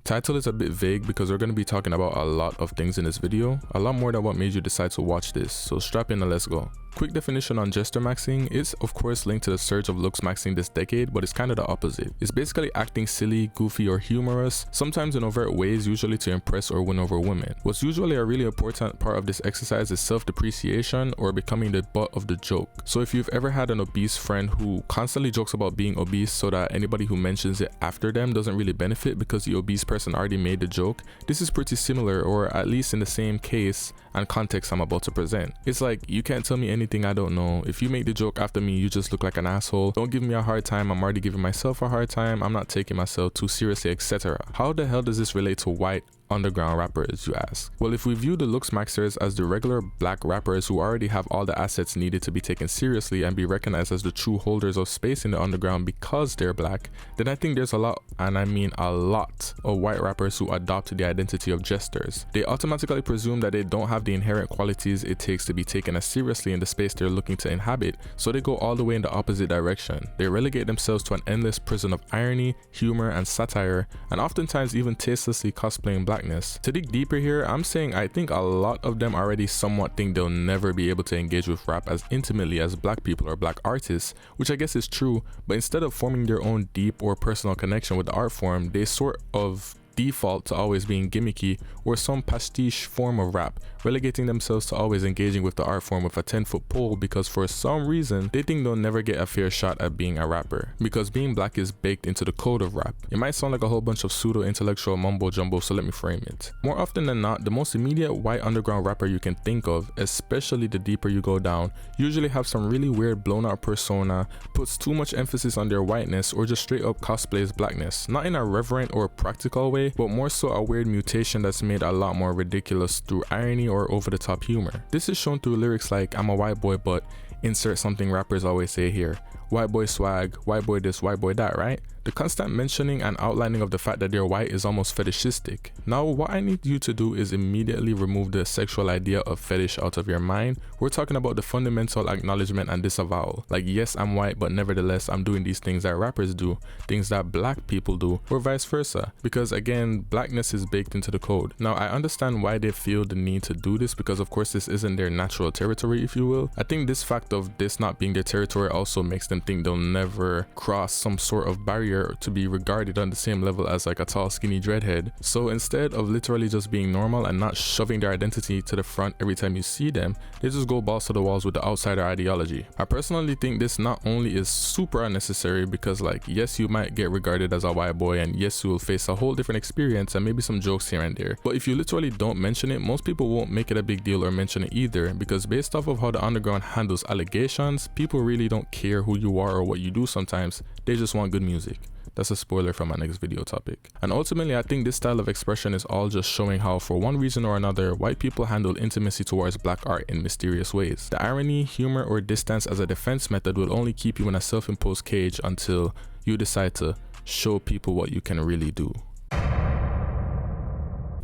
Title is a bit vague because we're going to be talking about a lot of things in this video, a lot more than what made you decide to watch this, so strap in and let's go. Quick definition on Jestermaxxing is of course linked to the surge of looks maxing this decade, but it's kind of the opposite. It's basically acting silly, goofy, or humorous, sometimes in overt ways, usually to impress or win over women. What's usually a really important part of this exercise is self-depreciation or becoming the butt of the joke. So if you've ever had an obese friend who constantly jokes about being obese so that anybody who mentions it after them doesn't really benefit because the obese person already made the joke, this is pretty similar, or at least in the same case and context I'm about to present. It's like, you can't tell me anything I don't know. If you make the joke after me, you just look like an asshole. Don't give me a hard time, I'm already giving myself a hard time. I'm not taking myself too seriously, etc. How the hell does this relate to white underground rappers, you ask? Well, if we view the looks maxers as the regular black rappers who already have all the assets needed to be taken seriously and be recognized as the true holders of space in the underground because they're black, then I think there's a lot, and I mean a lot, of white rappers who adopt the identity of jesters. They automatically presume that they don't have the inherent qualities it takes to be taken as seriously in the space they're looking to inhabit, so they go all the way in the opposite direction. They relegate themselves to an endless prison of irony, humor, and satire, and oftentimes even tastelessly cosplaying blackness. To dig deeper here, I'm saying I think a lot of them already somewhat think they'll never be able to engage with rap as intimately as black people or black artists, which I guess is true, but instead of forming their own deep or personal connection with the art form, they sort of default to always being gimmicky or some pastiche form of rap, relegating themselves to always engaging with the art form with a 10-foot pole because for some reason they think they'll never get a fair shot at being a rapper, because being black is baked into the code of rap. It might sound like a whole bunch of pseudo-intellectual mumbo jumbo, so let me frame it. More often than not, the most immediate white underground rapper you can think of, especially the deeper you go down, usually have some really weird blown out persona, puts too much emphasis on their whiteness, or just straight up cosplays blackness, not in a reverent or practical way, but more so a weird mutation that's made a lot more ridiculous through irony or over-the-top humor. This is shown through lyrics like, "I'm a white boy but," insert something rappers always say here, "white boy swag, white boy this, white boy that," right? The constant mentioning and outlining of the fact that they're white is almost fetishistic. Now what I need you to do is immediately remove the sexual idea of fetish out of your mind. We're talking about the fundamental acknowledgement and disavowal. Like, yes, I'm white, but nevertheless I'm doing these things that rappers do, things that black people do, or vice versa. Because again, blackness is baked into the code. Now I understand why they feel the need to do this, because of course this isn't their natural territory, if you will. I think this fact of this not being their territory also makes them think they'll never cross some sort of barrier to be regarded on the same level as like a tall skinny dreadhead. So instead of literally just being normal and not shoving their identity to the front every time you see them, they just go balls to the walls with the outsider ideology. I personally think this not only is super unnecessary because, like, yes, you might get regarded as a white boy, and yes, you will face a whole different experience and maybe some jokes here and there, but if you literally don't mention it, most people won't make it a big deal or mention it either, because based off of how the underground handles allegations, people really don't care who you are or what you do sometimes. They just want good music. That's a spoiler from my next video topic. And ultimately, I think this style of expression is all just showing how, for one reason or another, white people handle intimacy towards black art in mysterious ways. The irony, humor, or distance as a defense method will only keep you in a self-imposed cage until you decide to show people what you can really do.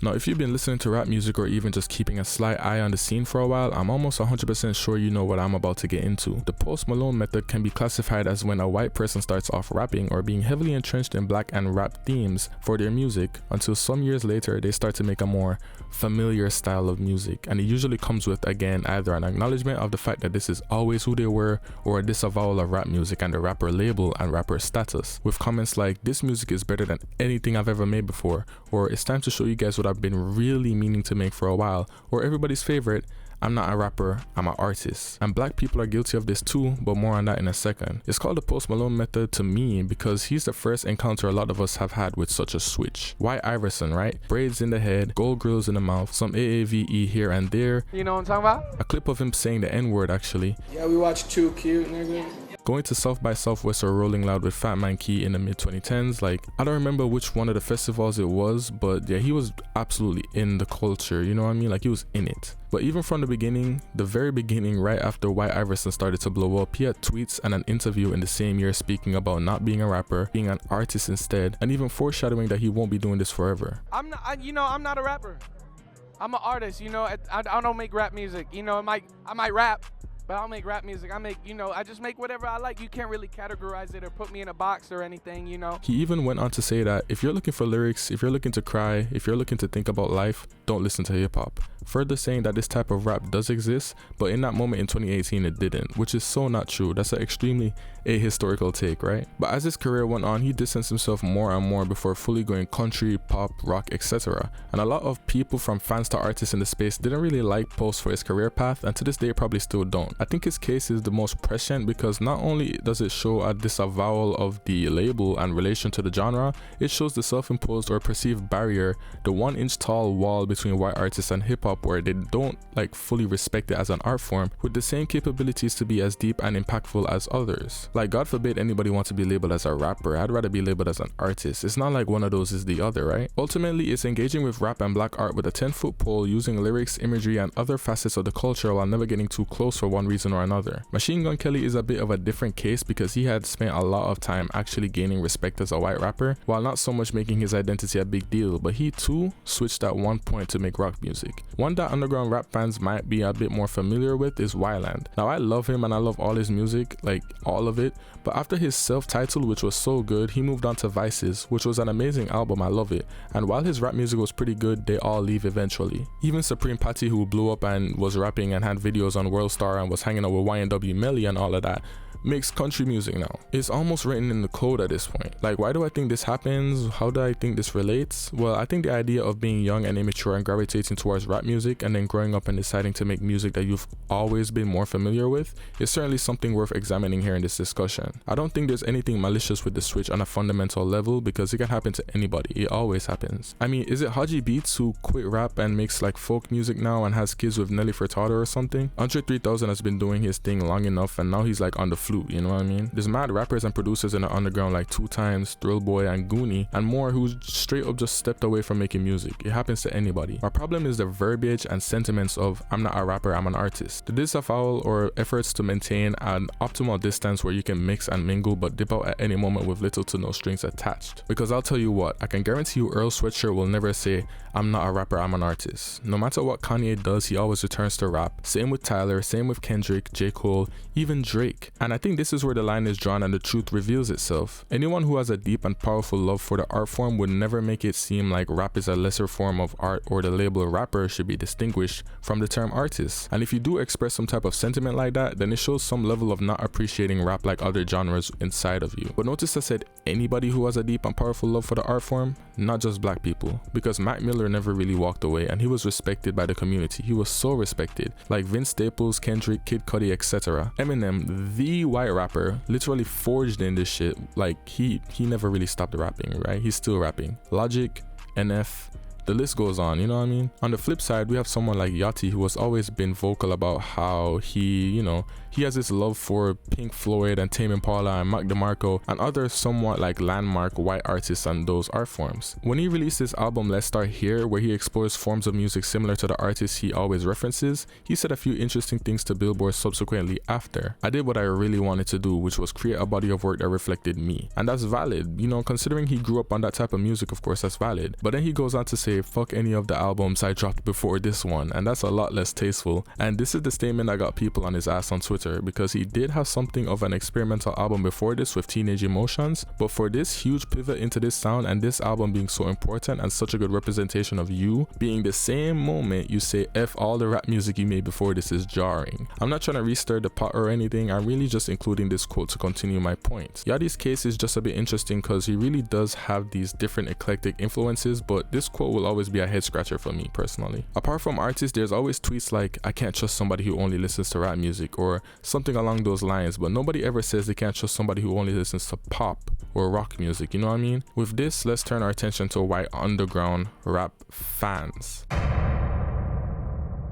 Now, if you've been listening to rap music or even just keeping a slight eye on the scene for a while, I'm almost 100% sure you know what I'm about to get into. The Post Malone method can be classified as when a white person starts off rapping or being heavily entrenched in black and rap themes for their music until some years later they start to make a more familiar style of music, and it usually comes with, again, either an acknowledgement of the fact that this is always who they were, or a disavowal of rap music and the rapper label and rapper status, with comments like, "This music is better than anything I've ever made before," or "It's time to show you guys what I've been really meaning to make for a while," or everybody's favorite, "I'm not a rapper, I'm an artist." And black people are guilty of this too, but more on that in a second. It's called the Post Malone method to me because he's the first encounter a lot of us have had with such a switch. White Iverson, right? Braids in the head, gold grills in the mouth, some AAVE here and there. You know what I'm talking about? A clip of him saying the N-word actually. Yeah, we watched Too Cute, nigga. Going to South by Southwest or Rolling Loud with Fat Man Key in the mid-2010s. Like, I don't remember which one of the festivals it was, but yeah, he was absolutely in the culture, you know what I mean? Like, he was in it. But even from the beginning, the very beginning, right after White Iverson started to blow up, he had tweets and an interview in the same year speaking about not being a rapper, being an artist instead, and even foreshadowing that he won't be doing this forever. I'm not a rapper. I'm an artist, you know. I don't make rap music, you know. I might rap, But I'll make rap music. I just make whatever I like. You can't really categorize it or put me in a box or anything, you know. He even went on to say that if you're looking for lyrics, if you're looking to cry, if you're looking to think about life, don't listen to hip hop. Further saying that this type of rap does exist, but in that moment in 2018 it didn't, which is so not true. That's an extremely ahistorical take, right? But as his career went on, he distanced himself more and more before fully going country, pop, rock, etc. And a lot of people from fans to artists in the space didn't really like Post for his career path, and to this day probably still don't. I think his case is the most prescient because not only does it show a disavowal of the label and relation to the genre, it shows the self-imposed or perceived barrier, the 1-inch tall wall between white artists and hip-hop where they don't fully respect it as an art form with the same capabilities to be as deep and impactful as others. God forbid anybody wants to be labeled as a rapper. I'd rather be labeled as an artist. It's not like one of those is the other, right? Ultimately, it's engaging with rap and black art with a 10-foot pole, using lyrics, imagery, and other facets of the culture while never getting too close for one reason or another. Machine Gun Kelly is a bit of a different case because he had spent a lot of time actually gaining respect as a white rapper, while not so much making his identity a big deal, but he too switched at one point to make rock music. One that underground rap fans might be a bit more familiar with is Wyland. Now I love him and I love all his music, all of it, but after his self-titled, which was so good, he moved on to Vices, which was an amazing album, I love it, and while his rap music was pretty good, they all leave eventually. Even Supreme Patty, who blew up and was rapping and had videos on World Star and was hanging out with YNW Melly and all of that, makes country music now. It's almost written in the code at this point. Why do I think this happens? How do I think this relates? Well, I think the idea of being young and immature and gravitating towards rap music and then growing up and deciding to make music that you've always been more familiar with is certainly something worth examining here in this discussion. I don't think there's anything malicious with the switch on a fundamental level because it can happen to anybody. It always happens. I mean, is it Haji Beats who quit rap and makes folk music now and has kids with Nelly Furtado or something? Andre 3000 has been doing his thing long enough and now he's on the flute, you know what I mean? There's mad rappers and producers in the underground like 2Times, Thrill Boy, and Goonie, and more who straight up just stepped away from making music. It happens to anybody. Our problem is the verbiage and sentiments of I'm not a rapper, I'm an artist. The disavowal or efforts to maintain an optimal distance where you can mix and mingle but dip out at any moment with little to no strings attached. Because I'll tell you what, I can guarantee you Earl Sweatshirt will never say I'm not a rapper, I'm an artist. No matter what Kanye does, he always returns to rap. Same with Tyler, same with Kendrick, J. Cole, even Drake. And I think this is where the line is drawn and the truth reveals itself. Anyone who has a deep and powerful love for the art form would never make it seem like rap is a lesser form of art or the label rapper should be distinguished from the term artist. And if you do express some type of sentiment like that, then it shows some level of not appreciating rap like other genres inside of you. But notice I said anybody who has a deep and powerful love for the art form, not just black people, because Mac Miller never really walked away and he was respected by the community. He was so respected, like Vince Staples, Kendrick, Kid Cudi, etc. Eminem, the white rapper, literally forged in this shit. He never really stopped rapping, right? He's still rapping. Logic, NF, the list goes on, you know what I mean? On the flip side, we have someone like Yachty who has always been vocal about how he has this love for Pink Floyd and Tame Impala and Mac DeMarco and other somewhat landmark white artists and those art forms. When he released his album Let's Start Here, where he explores forms of music similar to the artists he always references, he said a few interesting things to Billboard subsequently after. I did what I really wanted to do, which was create a body of work that reflected me. And that's valid, considering he grew up on that type of music, of course that's valid. But then he goes on to say, fuck any of the albums I dropped before this one, and that's a lot less tasteful. And this is the statement that got people on his ass on Twitter, because he did have something of an experimental album before this with Teenage Emotions, but for this huge pivot into this sound and this album being so important and such a good representation of you being the same moment you say F all the rap music you made before this is jarring. I'm not trying to restir the pot or anything, I'm really just including this quote to continue my point. Yachty's case is just a bit interesting because he really does have these different eclectic influences, but this quote will always be a head scratcher for me personally. Apart from artists, there's always tweets like I can't trust somebody who only listens to rap music or something along those lines, but nobody ever says they can't trust somebody who only listens to pop or rock music, you know what I mean? With this, let's turn our attention to white underground rap fans.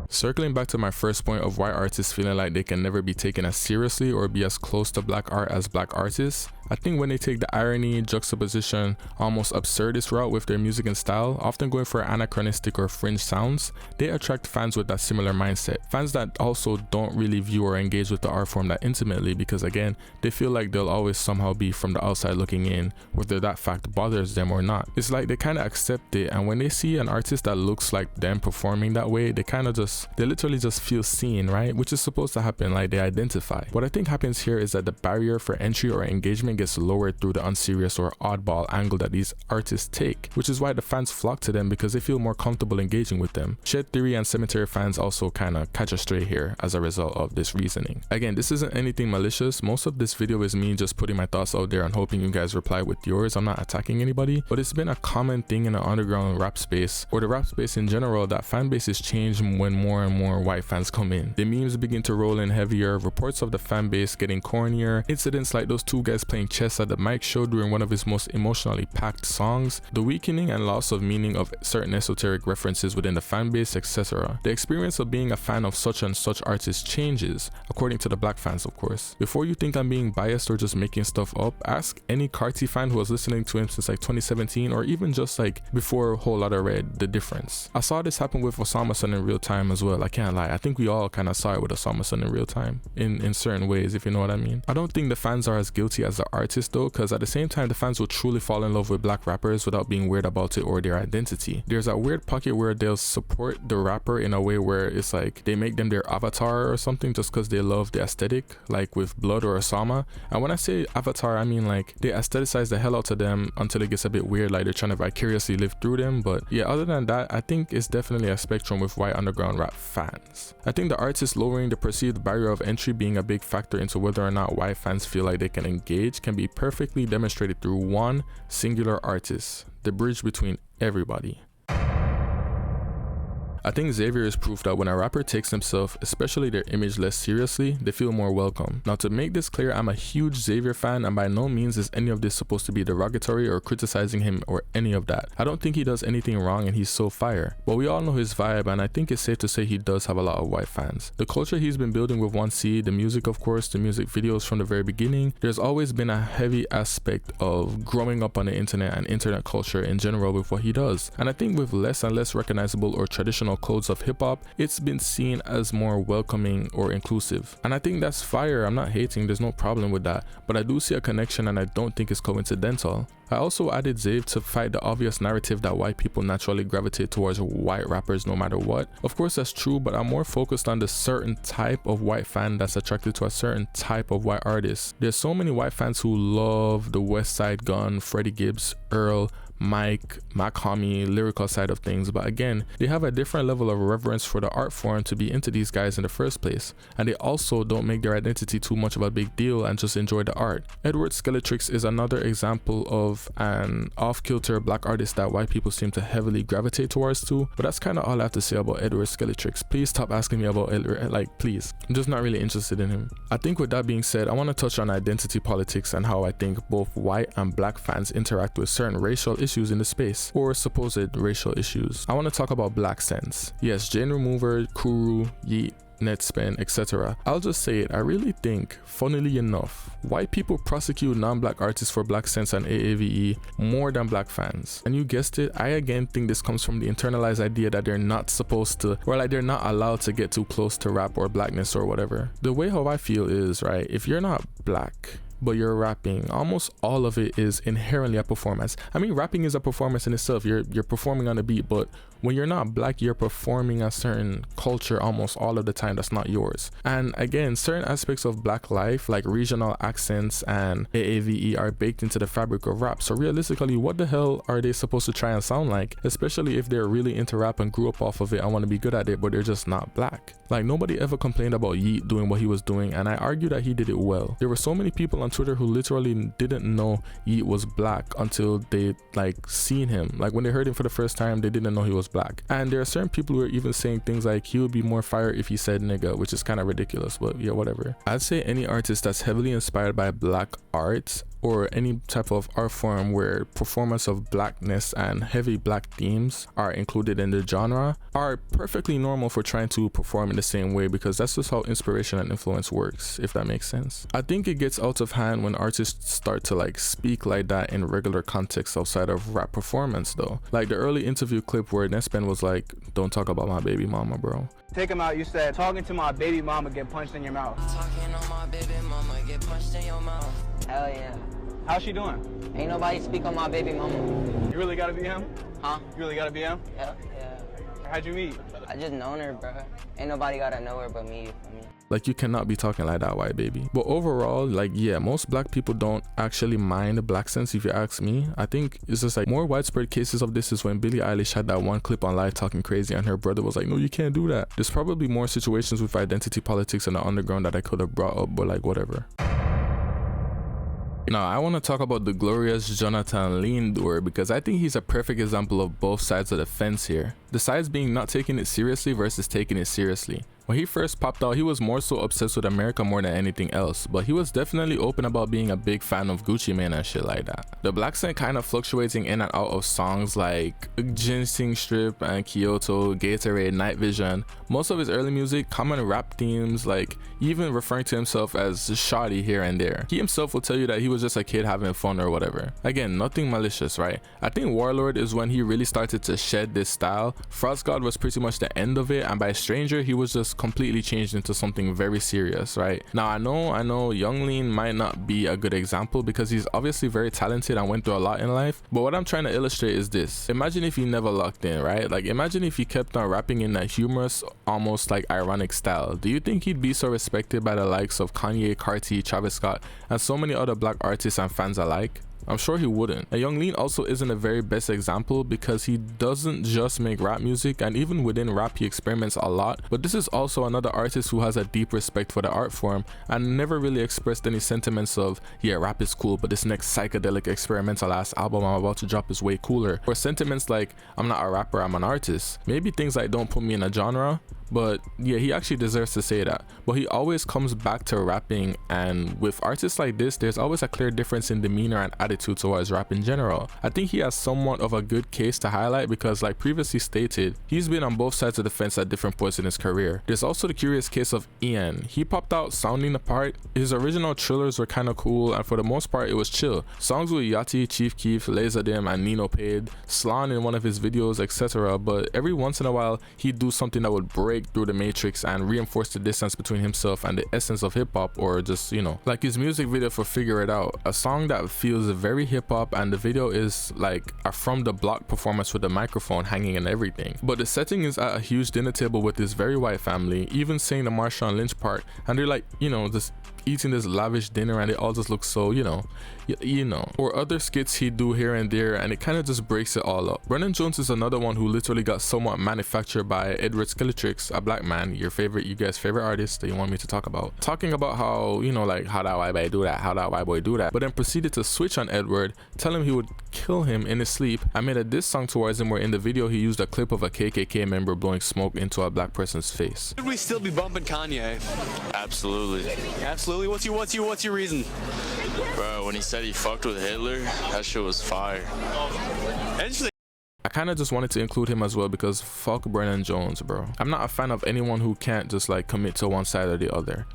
Circling back to my first point of white artists feeling like they can never be taken as seriously or be as close to black art as black artists, I think when they take the irony, juxtaposition, almost absurdist route with their music and style, often going for anachronistic or fringe sounds, they attract fans with that similar mindset. Fans that also don't really view or engage with the art form that intimately, because again, they feel like they'll always somehow be from the outside looking in, whether that fact bothers them or not. It's like they kind of accept it, and when they see an artist that looks like them performing that way, they literally just feel seen, right? Which is supposed to happen, like they identify. What I think happens here is that the barrier for entry or engagement gets lowered through the unserious or oddball angle that these artists take, which is why the fans flock to them because they feel more comfortable engaging with them. Shed Theory and Cemetery fans also kind of catch a stray here as a result of this reasoning. Again, this isn't anything malicious. Most of this video is me just putting my thoughts out there and hoping you guys reply with yours. I'm not attacking anybody, but it's been a common thing in the underground rap space, or the rap space in general, that fan bases change when more and more white fans come in. The memes begin to roll in heavier, reports of the fan base getting cornier, incidents like those two guys playing chess at the mic show during one of his most emotionally packed songs, the weakening and loss of meaning of certain esoteric references within the fan base, etc. The experience of being a fan of such and such artists changes, according to the black fans of course. Before you think I'm being biased or just making stuff up, ask any Carti fan who was listening to him since like 2017 or even just like before Whole Lotta Red the difference. I saw this happen with Osama Sun in real time as well. I can't lie, I think we all kind of saw it with Osama Sun in real time in certain ways, if you know what I mean. I don't think the fans are as guilty as the artists though, because at the same time the fans will truly fall in love with black rappers without being weird about it or their identity. There's a weird pocket where they'll support the rapper in a way where it's like they make them their avatar or something just because they love the aesthetic, like with Blood or Osama. And when I say avatar, I mean like they aestheticize the hell out of them until it gets a bit weird, like they're trying to vicariously live through them. But yeah, other than that, I think it's definitely a spectrum with white underground rap fans. I think the artist lowering the perceived barrier of entry being a big factor into whether or not white fans feel like they can engage can be perfectly demonstrated through one singular artist, the bridge between everybody. I think Xavier is proof that when a rapper takes himself, especially their image, less seriously, they feel more welcome. Now to make this clear, I'm a huge Xavier fan and by no means is any of this supposed to be derogatory or criticizing him or any of that. I don't think he does anything wrong and he's so fire. But we all know his vibe and I think it's safe to say he does have a lot of white fans. The culture he's been building with 1C, the music of course, the music videos from the very beginning, there's always been a heavy aspect of growing up on the internet and internet culture in general with what he does. And I think with less and less recognizable or traditional codes of hip-hop, it's been seen as more welcoming or inclusive, and I think that's fire. I'm not hating, there's no problem with that, but I do see a connection and I don't think it's coincidental. I also added Zave to fight the obvious narrative that white people naturally gravitate towards white rappers no matter what. Of course that's true, but I'm more focused on the certain type of white fan that's attracted to a certain type of white artist. There's so many white fans who love the West Side Gun, Freddie Gibbs, Earl, Mike, Mac Homie, lyrical side of things, but again, they have a different level of reverence for the art form to be into these guys in the first place, and they also don't make their identity too much of a big deal and just enjoy the art. Edward Skeletrix is another example of an off-kilter black artist that white people seem to heavily gravitate towards too, but that's kind of all I have to say about Edward Skeletrix. Please stop asking me about Edward, like please, I'm just not really interested in him. I think with that being said, I want to touch on identity politics and how I think both white and black fans interact with certain racial issues in the space, or supposed racial issues. I want to talk about Black Sense. Yes, Jane Remover, Kuru, Yeet, Netspend, etc. I'll just say it, I really think, funnily enough, white people prosecute non-black artists for Black Sense and AAVE more than black fans. And you guessed it, I again think this comes from the internalized idea that they're not supposed to, or like they're not allowed to get too close to rap or blackness or whatever. The way how I feel is, right, if you're not black, but you're rapping, almost all of it is inherently a performance. I mean, rapping is a performance in itself. You're performing on a beat, but when you're not black, you're performing a certain culture almost all of the time that's not yours. And again, certain aspects of black life, like regional accents and AAVE, are baked into the fabric of rap. So realistically, what the hell are they supposed to try and sound like? Especially if they're really into rap and grew up off of it and want to be good at it, but they're just not black. Like, nobody ever complained about Yeet doing what he was doing, and I argue that he did it well. There were so many people on Twitter who literally didn't know Yeet was black until they like seen him. Like when they heard him for the first time, they didn't know he was black. And there are certain people who are even saying things like he would be more fire if he said nigga, which is kind of ridiculous, but yeah, whatever. I'd say any artist that's heavily inspired by black art or any type of art form where performance of blackness and heavy black themes are included in the genre are perfectly normal for trying to perform in the same way, because that's just how inspiration and influence works, if that makes sense. I think it gets out of hand when artists start to like speak like that in regular context outside of rap performance though. Like the early interview clip where Nespen was like, "Don't talk about my baby mama, bro." Take him out, you said, "Talking to my baby mama, get punched in your mouth." Talking on my baby mama, get punched in your mouth. Hell yeah. How's she doing? Ain't nobody speak on my baby mama. You really gotta be him? Huh? You really gotta be him? Yeah, yeah. How'd you meet? I just known her, bro. Ain't nobody gotta know her but me, you feel me? Like, you cannot be talking like that, white baby. But overall, like, yeah, most black people don't actually mind the black sense, if you ask me. I think it's just like more widespread cases of this is when Billie Eilish had that one clip on live talking crazy and her brother was like, "No, you can't do that." There's probably more situations with identity politics in the underground that I could have brought up, but like, whatever. Now, I want to talk about the glorious Jonathan Lindor, because I think he's a perfect example of both sides of the fence here. The sides being not taking it seriously versus taking it seriously. When he first popped out, he was more so obsessed with America more than anything else, but he was definitely open about being a big fan of Gucci Mane and shit like that. The black scent kind of fluctuating in and out of songs like Ginseng Strip and Kyoto, Gatorade, Night Vision. Most of his early music, common rap themes, like even referring to himself as shoddy here and there. He himself will tell you that he was just a kid having fun or whatever. Again, nothing malicious, right? I think Warlord is when he really started to shed this style. Frost God was pretty much the end of it, and by Stranger, he was just completely changed into something very serious, right? Now, I know Young Lean might not be a good example because he's obviously very talented and went through a lot in life, but what I'm trying to illustrate is this. Imagine if he never locked in, right? Like, imagine if he kept on rapping in that humorous, almost like ironic style. Do you think he'd be so respected by the likes of Kanye, Carti, Travis Scott, and so many other black artists and fans alike? I'm sure he wouldn't. And Young Lean also isn't a very best example because he doesn't just make rap music, and even within rap he experiments a lot, but this is also another artist who has a deep respect for the art form and never really expressed any sentiments of, yeah, rap is cool, but this next psychedelic experimental ass album I'm about to drop is way cooler, or sentiments like, I'm not a rapper, I'm an artist. Maybe things like don't put me in a genre, but yeah, he actually deserves to say that. But he always comes back to rapping, and with artists like this, there's always a clear difference in demeanor and attitude towards rap in general. I think he has somewhat of a good case to highlight because, like previously stated, he's been on both sides of the fence at different points in his career. There's also the curious case of Ian. He popped out sounding the part. His original thrillers were kind of cool, and for the most part it was chill. Songs with Yachty, Chief Keef, Laserdim, and Nino Paid, Slan in one of his videos, etc. But every once in a while he'd do something that would break through the matrix and reinforce the distance between himself and the essence of hip-hop, or just, you know, like his music video for Figure It Out, a song that feels very hip-hop, and the video is like a from the block performance with the microphone hanging and everything, but the setting is at a huge dinner table with this very white family, even saying the Marshawn Lynch part, and they're like, you know, just eating this lavish dinner, and it all just looks so, you know, or other skits he'd do here and there, and it kind of just breaks it all up. Brennan Jones is another one who literally got somewhat manufactured by Edward Skeletrix, a black man, you guys' favorite artist that you want me to talk about, talking about how, you know, like, how that white boy do that, how that white boy do that, but then proceeded to switch on Edward, tell him he would kill him in his sleep, and made a diss song towards him where in the video he used a clip of a KKK member blowing smoke into a black person's face. Should we still be bumping Kanye? Absolutely. Absolutely. What's your reason? Bro, when he said he fucked with Hitler, that shit was fire. I kind of just wanted to include him as well because fuck Brennan Jones, bro. I'm not a fan of anyone who can't just like commit to one side or the other.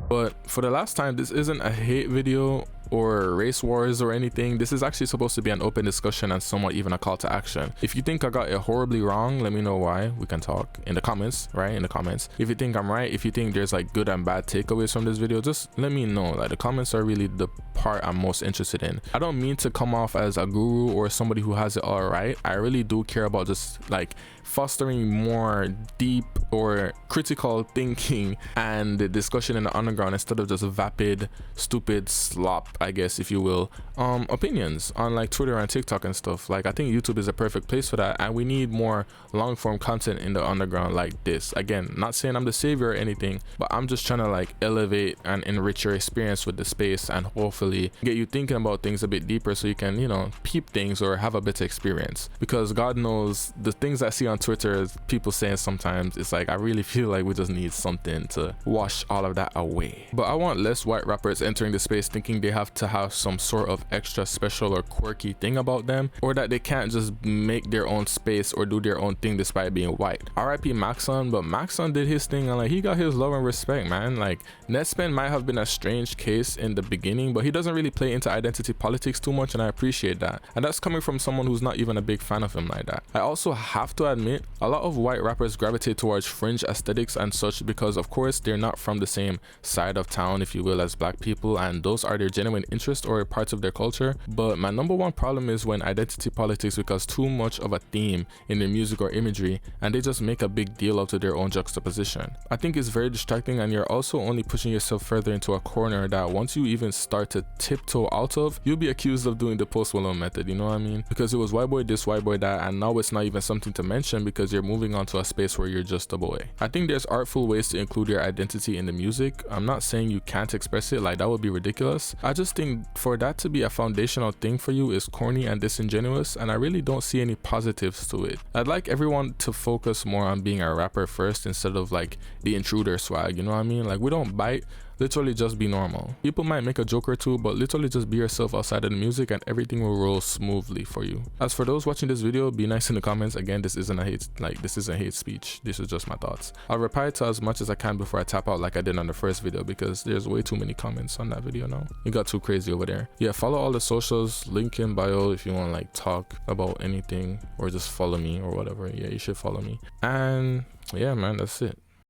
But for the last time, this isn't a hate video or race wars or anything. This is actually supposed to be an open discussion and somewhat even a call to action. If you think I got it horribly wrong, let me know why. We can talk in the comments, right? In the comments. If you think I'm right, if you think there's like good and bad takeaways from this video, just let me know. Like, the comments are really the part I'm most interested in. I don't mean to come off as a guru or somebody who has it all right. I really do care about just like fostering more deep or critical thinking and the discussion in the underground instead of just vapid, stupid slop, I guess, if you will, opinions on like Twitter and TikTok and stuff. Like, I think YouTube is a perfect place for that, and we need more long form content in the underground like this. Again, not saying I'm the savior or anything, but I'm just trying to like elevate and enrich your experience with the space and hopefully get you thinking about things a bit deeper so you can, you know, peep things or have a better experience. Because God knows the things I see on Twitter, people saying sometimes, it's like I really feel like we just need something to wash all of that away. But I want less white rappers entering the space thinking they have to have some sort of extra special or quirky thing about them, or that they can't just make their own space or do their own thing despite being white. RIP Maxon, but Maxon did his thing and like he got his love and respect, man. Like Netspin might have been a strange case in the beginning, but he doesn't really play into identity politics too much, and I appreciate that. And that's coming from someone who's not even a big fan of him like that. I also have to admit, a lot of white rappers gravitate towards fringe aesthetics and such because of course they're not from the same side of town, if you will, as black people, and those are their genuine interests or parts of their culture. But my number one problem is when identity politics becomes too much of a theme in their music or imagery and they just make a big deal out of their own juxtaposition. I think it's very distracting, and you're also only pushing yourself further into a corner that once you even start to tiptoe out of, you'll be accused of doing the Post Malone method, you know what I mean? Because it was white boy this, white boy that, and now it's not even something to mention because you're moving on to a space where you're just a boy. I think there's artful ways to include your identity in the music. I'm not saying you can't express it, like that would be ridiculous. I just think for that to be a foundational thing for you is corny and disingenuous, and I really don't see any positives to it. I'd like everyone to focus more on being a rapper first instead of like the intruder swag, you know what I mean? Like we don't bite, literally just be normal. People might make a joke or two, but literally just be yourself outside of the music and everything will roll smoothly for you. As for those watching this video, be nice in the comments. Again, this isn't hate speech. This is just my thoughts. I'll reply to as much as I can before I tap out like I did on the first video because there's way too many comments on that video now. It got too crazy over there. Yeah, follow all the socials, link in bio if you want to like talk about anything or just follow me or whatever. Yeah, you should follow me. And yeah, man, that's it.